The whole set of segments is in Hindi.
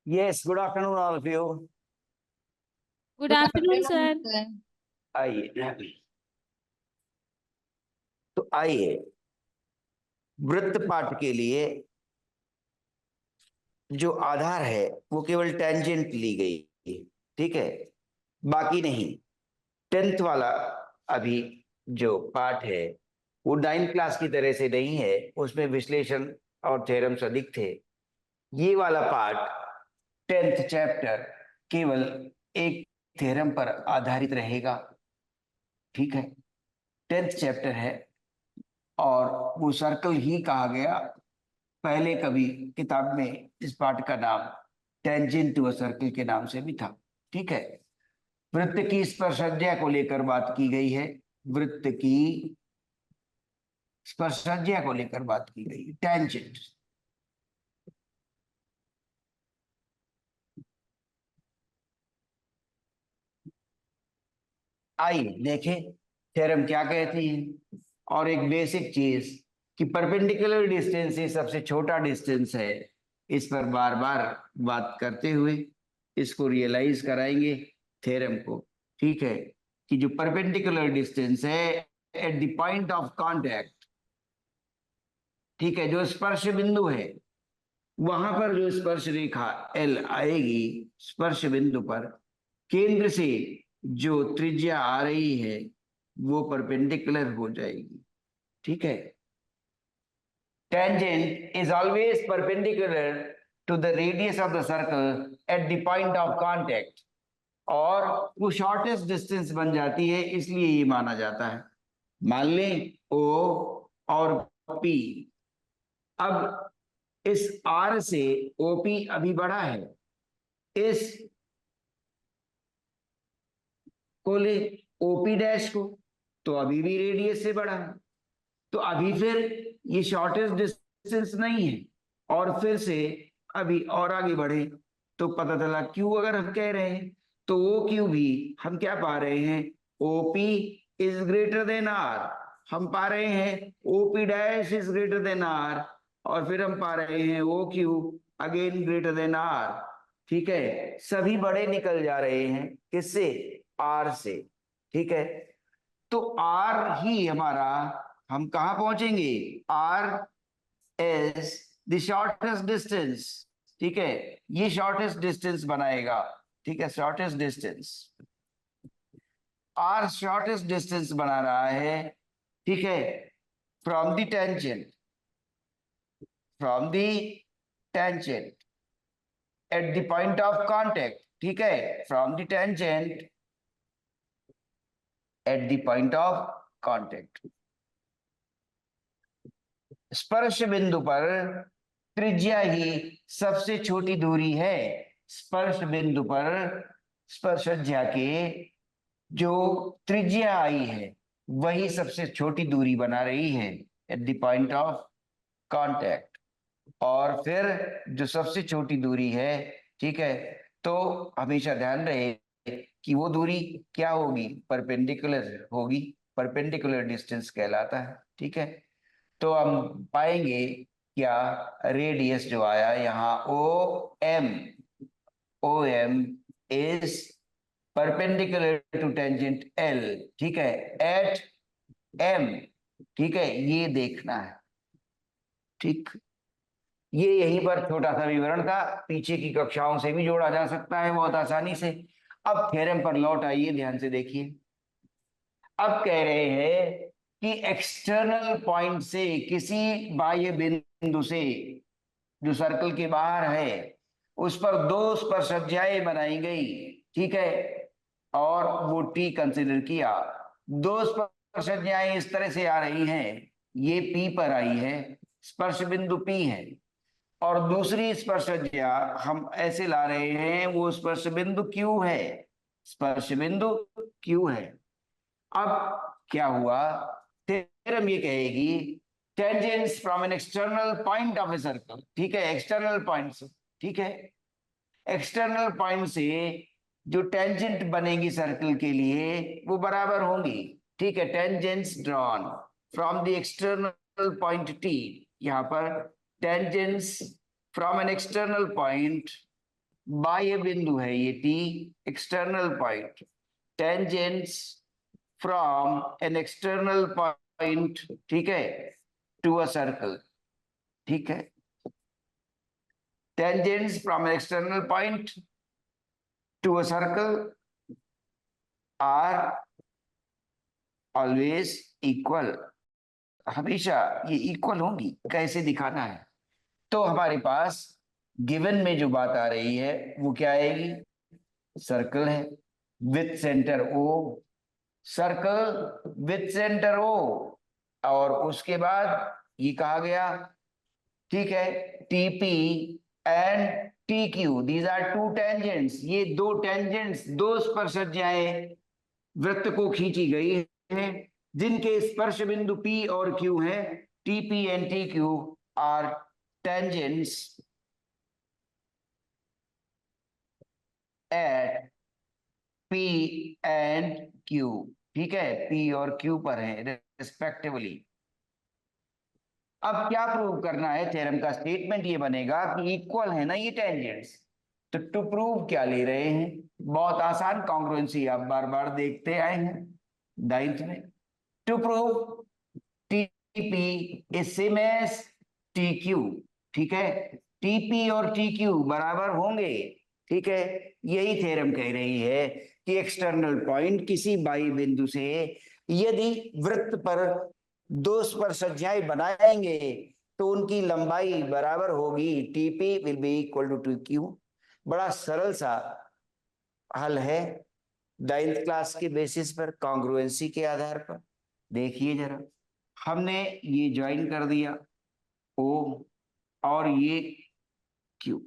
Yes, good afternoon, all of you. Good afternoon, sir. आइए तो आइए वृत्त पाठ के लिए जो आधार है वो केवल टेंजेंट ली गई, ठीक है, बाकी नहीं। 10th वाला अभी जो पाठ है वो 9th क्लास की तरह से नहीं है, उसमें विश्लेषण और थ्योरम्स अधिक थे। ये वाला पाठ 10th चैप्टर केवल एक थ्योरम पर आधारित रहेगा, ठीक है। 10th चैप्टर है और वो सर्कल ही कहा गया। पहले कभी किताब में इस पाठ का नाम टेंजेंट टू अ सर्कल के नाम से भी था, ठीक है। वृत्त की स्पर्शज्ञा को लेकर बात की गई है, वृत्त की स्पर्शज्ञा को लेकर बात की गई, टेंजेंट। आइए देखें थ्योरम क्या कहती है। और एक बेसिक चीज कि परपेंडिकुलर डिस्टेंस ही सबसे छोटा डिस्टेंस है, इस पर बार बार बात करते हुए इसको रियलाइज कराएंगे थ्योरम को, ठीक है। कि जो परपेंडिकुलर डिस्टेंस है eight the point of contact, ठीक है, जो स्पर्श बिंदु है वहां पर जो स्पर्श रेखा एल आएगी, स्पर्श बिंदु पर केंद्र से जो त्रिज्या आ रही है वो परपेंडिकुलर हो जाएगी, ठीक है। Tangent is always perpendicular to the radius of the circle at the point of contact, और वो शॉर्टेस्ट डिस्टेंस बन जाती है, इसलिए ये माना जाता है। मान लें ओ और पी। अब इस आर से ओपी अभी बड़ा है, इस को ले ओपी डैश को, तो अभी भी रेडियस से बड़ा है, तो अभी फिर ये शॉर्टेस्ट डिस्टेंस नहीं है। और फिर से अभी और आगे बढ़े तो पता चला क्यू अगर हम कह रहे हैं तो वो क्यू भी हम क्या पा रहे हैं, OP is greater than R. हम पा रहे हैं OP dash is greater than R, और फिर हम पा रहे हैं O Q again greater than R, ठीक है। सभी बड़े निकल जा रहे हैं किससे, आर से, ठीक है। तो आर ही हमारा, हम कहां पहुंचेंगे, R is the shortest distance, ठीक है। ये शॉर्टेस्ट डिस्टेंस बनाएगा, ठीक है, shortest distance. R shortest distance बना रहा है, ठीक है, from the tangent, from the tangent at the point of contact, ठीक है, from the tangent at the point of contact. स्पर्श बिंदु पर त्रिज्या ही सबसे छोटी दूरी है। स्पर्श बिंदु पर स्पर्शज्या के जो त्रिज्या आई है वही सबसे छोटी दूरी बना रही है eight the point of contact. और फिर जो सबसे छोटी दूरी है, ठीक है, तो हमेशा ध्यान रहे कि वो दूरी क्या होगी, परपेंडिकुलर होगी, परपेंडिकुलर डिस्टेंस कहलाता है, ठीक है। तो हम पाएंगे क्या, रेडियस जो आया यहाँ O M is perpendicular to tangent L, ठीक है, एट एम, ठीक है, ये देखना है, ठीक। ये यहीं पर छोटा सा विवरण था, पीछे की कक्षाओं से भी जोड़ा जा सकता है बहुत आसानी से। अब थ्योरम पर लौट आइए, ध्यान से देखिए। अब कह रहे हैं कि एक्सटर्नल पॉइंट से किसी बाह्य बिंदु से जो सर्कल के बाहर है उस पर दो स्पर्शज्याएं बनाई गई, ठीक है, और वो टी कंसिडर किया। दो स्पर्शज्याएं इस तरह से आ रही हैं, ये पी पर आई है, स्पर्श बिंदु पी है, और दूसरी स्पर्शज्या हम ऐसे ला रहे हैं, वो स्पर्श बिंदु क्यू है, स्पर्श बिंदु क्यू है। अब क्या हुआ, थ्योरम ये कहेगी tangents from an external point of a circle, ठीक है, एक्सटर्नल पॉइंट से, ठीक है, एक्सटर्नल पॉइंट से जो टेंजेंट बनेगी सर्कल के लिए वो बराबर होंगी, ठीक है। Tangents drawn from the external point T, यहां पर tangents from an external point बाह्य बिंदु है ये T, external point, tangents from an external point, ठीक है, टू अ सर्कल, ठीक है, tangents from external point to a circle are always equal, हमेशा ये इक्वल होंगी। कैसे दिखाना है? तो हमारे पास गिवन में जो बात आ रही है वो क्या आएगी? सर्कल है with centre O, circle with centre O, और उसके बाद ये कहा गया, ठीक है, TP and T Q, these are two tangents, ये दो टेंजेंट्स, दो स्पर्शज्याएं वृत्त को खींची गई है जिनके स्पर्श बिंदु P और Q है। TP and TQ are tangents at P and Q, ठीक है, P और Q पर है रिस्पेक्टिवली। अब क्या प्रूव करना है? थ्योरम का स्टेटमेंट ये बनेगा कि इक्वल है ना ये टेंजेंट्स, तो टू प्रूव क्या ले रहे हैं? बहुत आसान कॉन्ग्रुएंसी, आप बार बार देखते आए हैं 9th में। To prove TP is same as TQ, ठीक है, TP और TQ बराबर होंगे, ठीक है। यही थ्योरम कह रही है कि एक्सटर्नल पॉइंट किसी बाह्य बिंदु से यदि वृत्त पर दो स्पर्शज्याएं बनाएंगे तो उनकी लंबाई बराबर होगी, TP will be equal to TQ। बड़ा सरल सा हल है 9th क्लास के बेसिस पर, कॉन्ग्रुएंसी के आधार पर। देखिए जरा, हमने ये ज्वाइन कर दिया O और ये Q,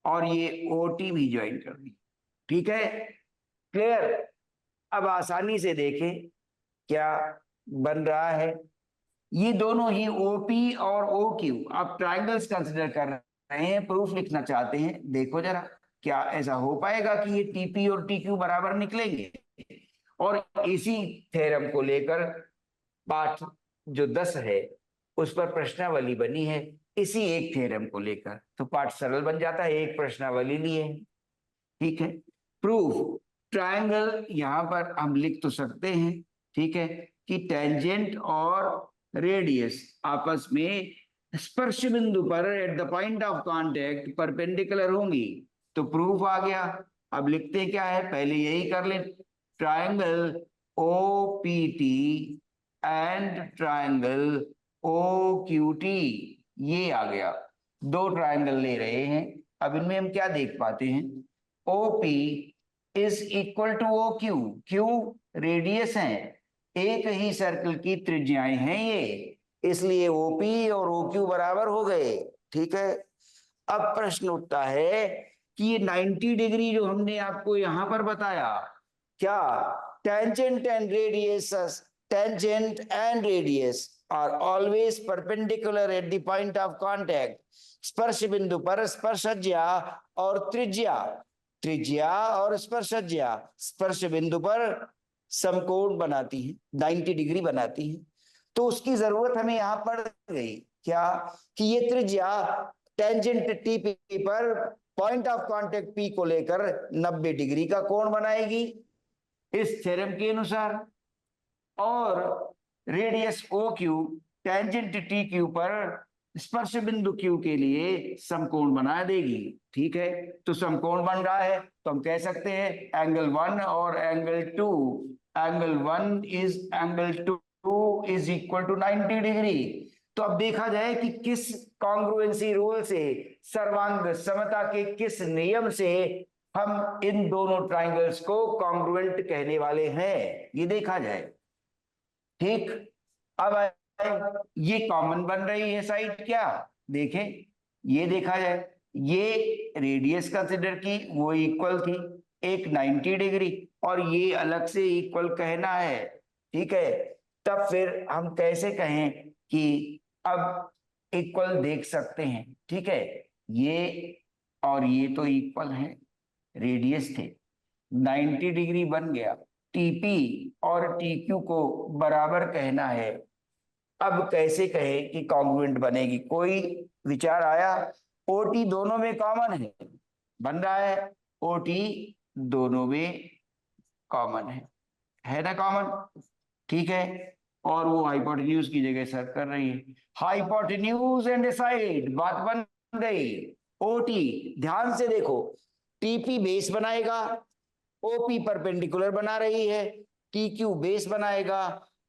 और ये OT भी ज्वाइन कर दी, ठीक है, क्लियर। अब आसानी से देखें क्या बन रहा है। ये दोनों ही OP और OQ आप ट्राइंगल्स कंसिडर कर रहे हैं, प्रूफ लिखना चाहते हैं। देखो जरा क्या ऐसा हो पाएगा कि ये TP और TQ बराबर निकलेंगे? और इसी थ्योरम को लेकर पाठ जो 10 है उस पर प्रश्नावली बनी है, इसी एक थ्योरम को लेकर, तो पाठ सरल बन जाता है, एक प्रश्नावली लिए, ठीक है। प्रूफ ट्रायंगल यहां पर हम लिख तो सकते हैं, ठीक है, कि टेंजेंट और रेडियस आपस में स्पर्श बिंदु पर eight the point of contact perpendicular होंगी, तो प्रूफ आ गया। अब लिखते क्या है, पहले यही कर ले, triangle OPT and triangle OQT, ये आ गया, दो ट्रायंगल ले रहे हैं। अब इनमें हम क्या देख पाते हैं? OP is equal to OQ, क्यों? रेडियस है, एक ही सर्कल की त्रिज्याएं हैं ये, इसलिए OP और OQ बराबर हो गए, ठीक है। अब प्रश्न उठता है कि ये 90 डिग्री जो हमने आपको यहां पर बताया, क्या tangent and radius are always perpendicular at the point of contact, स्पर्श बिंदु पर स्पर्शज्या और त्रिज्या, त्रिज्या और स्पर्शज्या स्पर्श बिंदु पर समकोण बनाती है, 90 डिग्री बनाती है। तो उसकी जरूरत हमें यहां पड़ गई क्या, कि ये त्रिज्या टेंजेंट टीपी पर पॉइंट ऑफ कांटेक्ट पी को लेकर 90 डिग्री का कोण बनाएगी इस थ्योरम के अनुसार, और रेडियस OQ टेंजेंट TQ पर स्पर्श बिंदु Q के लिए समकोण बना देगी, ठीक है। तो समकोण बन रहा है तो हम कह सकते हैं एंगल 1 और angle 2, angle 1 is angle 2 is equal to 90 degree. तो अब देखा जाए कि किस कॉन्ग्रुएंसी रूल से, सर्वांग समता के किस नियम से हम इन दोनों ट्राइंगल्स को कॉन्ग्रुएंट कहने वाले हैं, ये देखा जाए, ठीक। अब ये कॉमन बन रही है साइड, क्या देखें, ये देखा जाए, ये रेडियस कंसिडर की, वो इक्वल थी एक 90 डिग्री, और ये अलग से इक्वल कहना है, ठीक है। तब फिर हम कैसे कहें कि अब इक्वल देख सकते हैं, ठीक है, ये और ये तो इक्वल है, रेडियस थे, 90 डिग्री बन गया, टीपी और टीक्यू को बराबर कहना है। अब कैसे कहे कि कॉन्ग्रुएंट बनेगी? कोई विचार आया? OT दोनों में कॉमन है, बन रहा है, OT दोनों में कॉमन है ना कॉमन, ठीक है। और वो हाइपोटेन्यूज की जगह सर्व कर रही है। हाइपोटेन्यूज एंड साइड बात बन गई। OT ध्यान से देखो, TP बेस बनाएगा, OP परपेंडिकुलर बना रही है, TQ बेस बनाएगा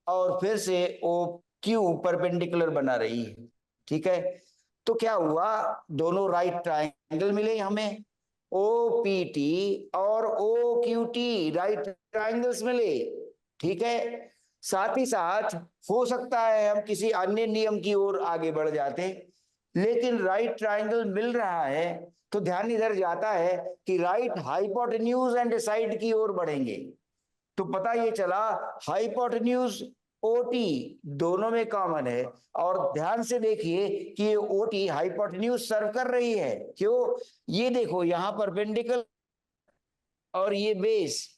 और फिर से OQ परपेंडिकुलर बना रही है, ठीक है। तो क्या हुआ, दोनों राइट ट्रायंगल मिले हमें, OPT और OQT राइट ट्रायंगल्स मिले, ठीक है। साथ ही साथ हो सकता है हम किसी अन्य नियम की ओर आगे बढ़ जाते, लेकिन राइट ट्रायंगल मिल रहा है तो ध्यान इधर जाता है कि राइट हाइपोटेन्यूज एंड साइड की ओर बढ़ेंगे। तो पता ये चला हाइपोटेन्यूज OT दोनों में कॉमन है। और ध्यान से देखिए कि ये OT हाइपोटेन्यूज सर्व कर रही है, क्यों, ये देखो यहां परपेंडिकुलर और ये बेस,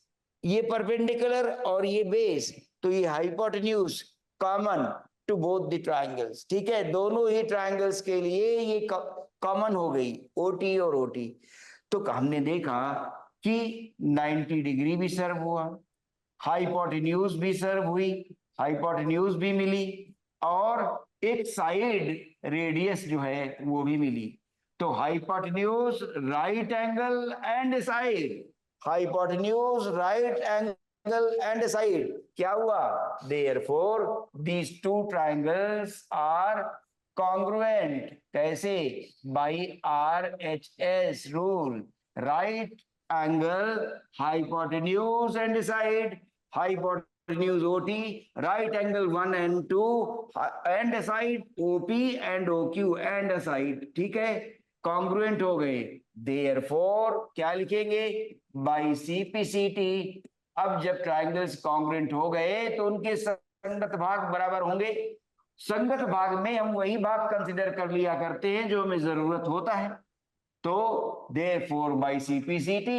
ये परपेंडिकुलर और ये बेस, तो ये hypotenuse common to both the triangles, ठीक है। दोनों ही ट्रायंगल्स के लिए ये कॉमन हो गई, OT और OT। तो हमने देखा कि 90 डिग्री भी सर्व हुआ, हाइपोटेन्यूज भी सर्व हुई, हाइपोटेन्यूज भी मिली और एक साइड रेडियस जो है वो भी मिली। तो hypotenuse right angle and side, hypotenuse right angle and side, क्या हुआ, therefore these two triangles are congruent. कैसे, by RHS rule, right angle hypotenuse and side, hypotenuse OT, right angle 1 and 2 and side, OP and OQ and side, ठीक है, कॉन्ग्रुएंट हो गए। देयरफॉर क्या लिखेंगे, बाई CPCT। अब जब ट्रायंगल्स कॉन्ग्रुएंट हो गए तो उनके संगत भाग बराबर होंगे। संगत भाग में हम वही भाग कंसिडर कर लिया करते हैं जो हमें जरूरत होता है। तो देयरफॉर बाई CPCT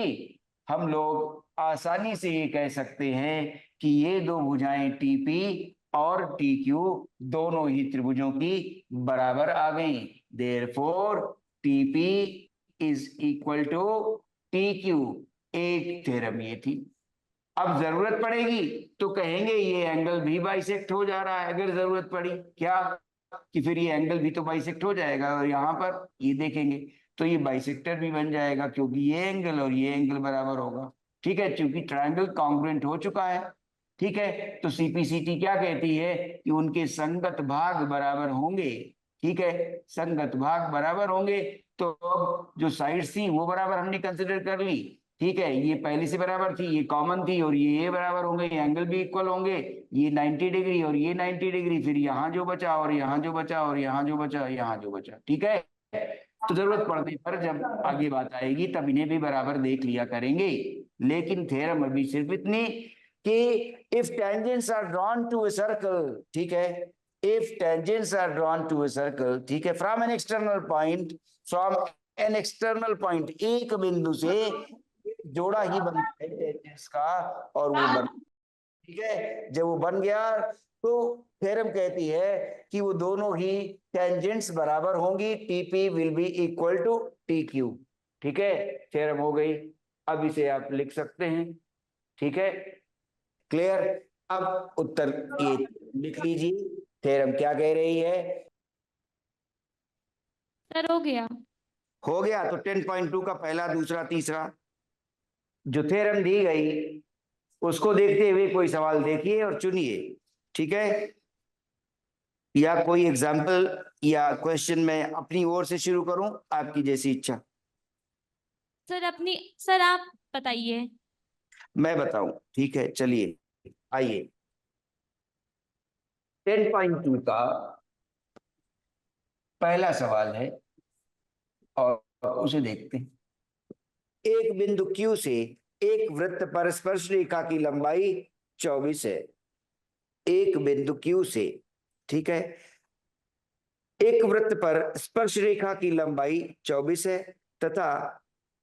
हम लोग आसानी से ये कह सकते हैं कि ये दो भुजाएं TP और TQ दोनों ही त्रिभुजों की बराबर आ गई। Therefore TP is equal to TQ। एक थ्योरम ये थी। अब जरूरत पड़ेगी तो कहेंगे ये एंगल भी बाइसेक्ट हो जा रहा है, अगर जरूरत पड़ी क्या, कि फिर ये एंगल भी तो बाइसेक्ट हो जाएगा और यहाँ पर ये देखेंगे तो ये बाइसेक्टर भी बन जाएगा, क्योंकि ये एंगल और ये एंगल बराबर होगा, ठीक है, क्योंकि ट्रायंगल कॉन्ग्रुएंट हो चुका है, ठीक है। तो CPCT क्या कहती है कि उनके संगत भाग बराबर होंगे, ठीक है, संगत भाग बराबर होंगे। तो अब जो साइड्स थी वो बराबर हमने कंसिडर कर ली, ठीक है, ये पहले से बराबर थी, ये कॉमन थी और ये बराबर होंगे, ये एंगल भी इक्वल होंगे, ये 90 डिग्री और ये 90 डिग्री, फिर यहाँ जो बचा और यहाँ जो बचा और यहाँ जो बचा, यहाँ जो बचा, ठीक है। तो जरूरत पड़ने पर जब आगे बात आएगी तब इन्हें भी बराबर देख लिया करेंगे। लेकिन थ्योरम अभी सिर्फ इतनी कि if tangents are drawn to a circle, ठीक है, if tangents are drawn to a circle, ठीक है, from an external point, from an external point, एक बिंदु से जोड़ा ही बनता है टेंजेंट्स का, और वो बन, ठीक है, जब वो बन गया तो थ्योरम कहती है कि वो दोनों ही टेंजेंट्स बराबर होंगी, TP will be equal to TQ, ठीक है, थ्योरम हो गई। अब इसे आप लिख सकते हैं, ठीक है, क्लियर। अब उत्तर ये लिख लीजिए, थ्योरम क्या कह रही है। सर हो गया। हो गया, तो 10.2 का पहला, दूसरा, तीसरा जो थ्योरम दी गई उसको देखते हुए कोई सवाल देखिए और चुनिए, ठीक है, या कोई एग्जाम्पल या क्वेश्चन मैं अपनी ओर से शुरू करूं, आपकी जैसी इच्छा। सर आप बताइए। मैं बताऊं, ठीक है, चलिए आइए 10.2 का पहला सवाल है और उसे देखते हैं। एक बिंदु Q से एक वृत्त पर स्पर्श रेखा की लंबाई 24 है। एक बिंदु Q से, ठीक है, एक वृत्त पर स्पर्श रेखा की लंबाई 24 है तथा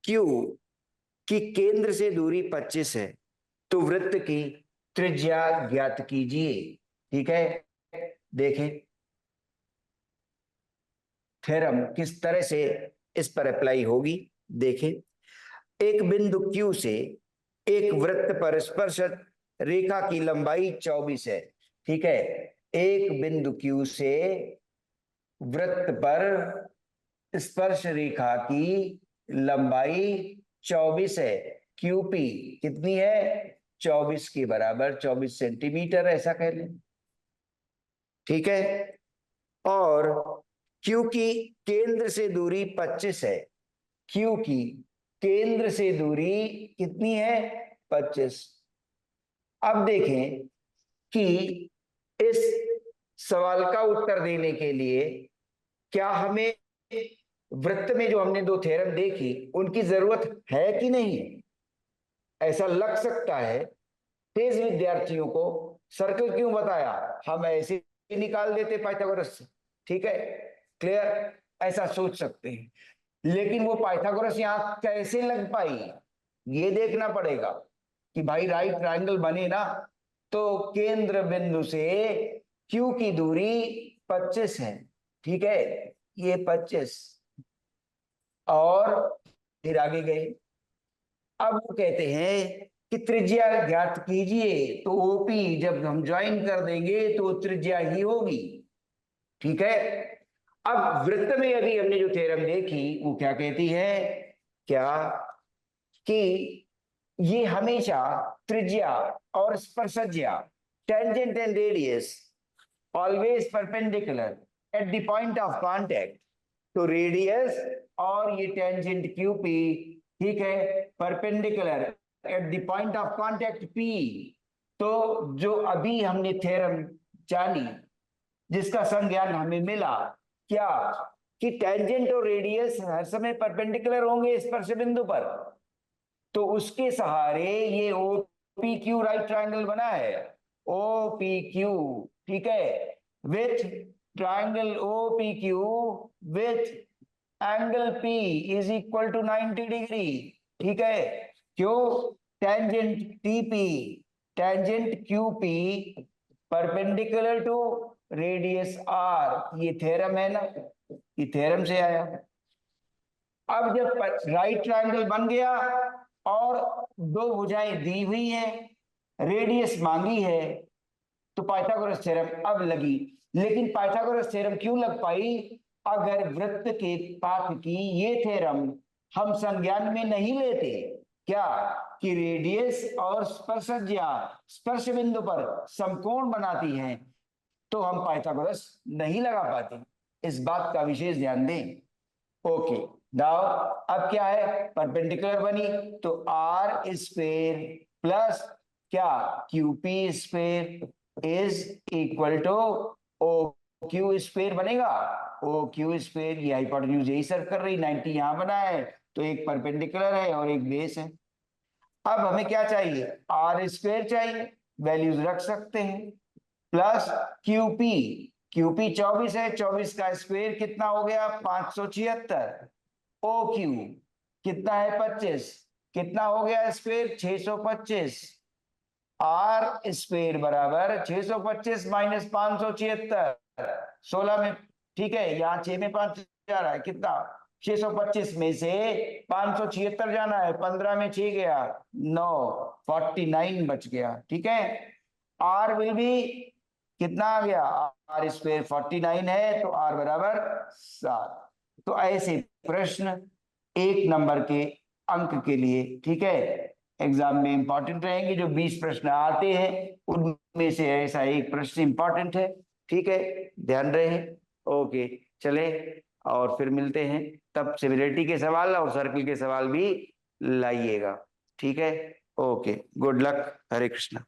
Q की केंद्र से दूरी 25 है, तो वृत्त की त्रिज्या ज्ञात कीजिए, ठीक है। देखें थ्योरम किस तरह से इस पर अप्लाई होगी, देखें एक बिंदु Q से एक वृत्त पर स्पर्श रेखा की लंबाई 24 है। ठीक है, एक बिंदु Q से वृत्त पर स्पर्श रेखा की लंबाई 24 है। QP कितनी है? 24 के बराबर, 24 सेंटीमीटर ऐसा कह लें। ठीक है, और Q की केंद्र से दूरी 25 है। Q की केंद्र से दूरी कितनी है? 25। अब देखें कि इस सवाल का उत्तर देने के लिए क्या हमें वृत्त में जो हमने दो थ्योरम देखी उनकी जरूरत है कि नहीं। ऐसा लग सकता है तेज विद्यार्थियों को, सर्कल क्यों बताया, हम ऐसे ही निकाल देते पाइथागोरस से। ठीक है, क्लियर, ऐसा सोच सकते हैं, लेकिन वो पाइथागोरस यहां कैसे लग पाई ये देखना पड़ेगा कि भाई राइट ट्रायंगल बने ना, तो केंद्र बिंदु से Q की दूरी 25 है। ठीक है, ये 25, और फिर आगे गए। अब वो कहते हैं कि त्रिज्या ज्ञात कीजिए, तो ओपी जब हम ज्वाइन कर देंगे तो त्रिज्या ही होगी। ठीक है, अब वृत्त में अभी हमने जो थ्योरम देखी वो क्या कहती है, क्या कि ये हमेशा त्रिज्या और स्पर्शज्या, tangent and radius always perpendicular at the point of contact. तो रेडियस और ये टेंजेंट QP, ठीक है, perpendicular at the point of contact P। तो जो अभी हमने थ्योरम जानी, जिसका संज्ञान हमें मिला, क्या कि टेंजेंट और रेडियस हर समय परपेंडिकुलर होंगे स्पर्श बिंदु पर, तो उसके सहारे ये OPQ राइट ट्रायंगल बना है। OPQ, ठीक है, with triangle OPQ with angle P is equal to 90 degree. ठीक है, क्यों? Tangent TP, tangent QP perpendicular to radius R। ये थ्योरम है ना, ये थ्योरम से आया। अब जब राइट ट्रायंगल बन गया और दो भुजाएं दी हुई हैं, रेडियस मांगी है, तो पाइथागोरस थ्योरम अब लगी। लेकिन पाइथागोरस थ्योरम क्यों लग पाई? अगर वृत्त के पाथ की ये थ्योरम हम संज्ञान में नहीं लेते, क्या कि रेडियस और स्पर्शज्या स्पर्श बिंदु पर समकोण बनाती हैं, तो हम पाइथागोरस नहीं लगा पाते। इस बात का विशेष ध्यान दें। ओके, नाउ अब क्या है, परपेंडिकुलर बनी, तो R स्क्वायर प्लस क्या QP square is equal to OQ square बनेगा। OQ स्क्वायर, ये हाइपोटेन्यूज यही सर्व कर रही, 90 यहां बना है, तो एक परपेंडिकुलर है और एक बेस है। अब हमें क्या चाहिए, R स्क्वायर चाहिए, वैल्यूज रख सकते हैं, प्लस QP, QP 24 है, 24 का स्क्वायर कितना हो गया, 576। OQ कितना है, 25, कितना हो गया स्क्वायर, 625। R स्क्वायर बराबर 625 माइनस 576, 16 में, ठीक है, यहाँ 6 में 5 जा रहा है, कितना, 625 में से 576 जाना है, 15 में 6 गया 9, 49 बच गया। ठीक है, R विल बी कितना आ गया, R स्क्वायर 49 है, तो R बराबर 7। तो ऐसे प्रश्न 1 नंबर के अंक के लिए, ठीक है, एग्जाम में इंपॉर्टेंट रहेंगे। जो 20 प्रश्न आते हैं उनमें से ऐसा एक प्रश्न इंपॉर्टेंट है। ठीक है, ध्यान रहे। ओके, चले, और फिर मिलते हैं, तब सिमिलरिटी के सवाल और सर्कल के सवाल भी लाइएगा। ठीक है, ओके, गुड लक, हरे कृष्णा।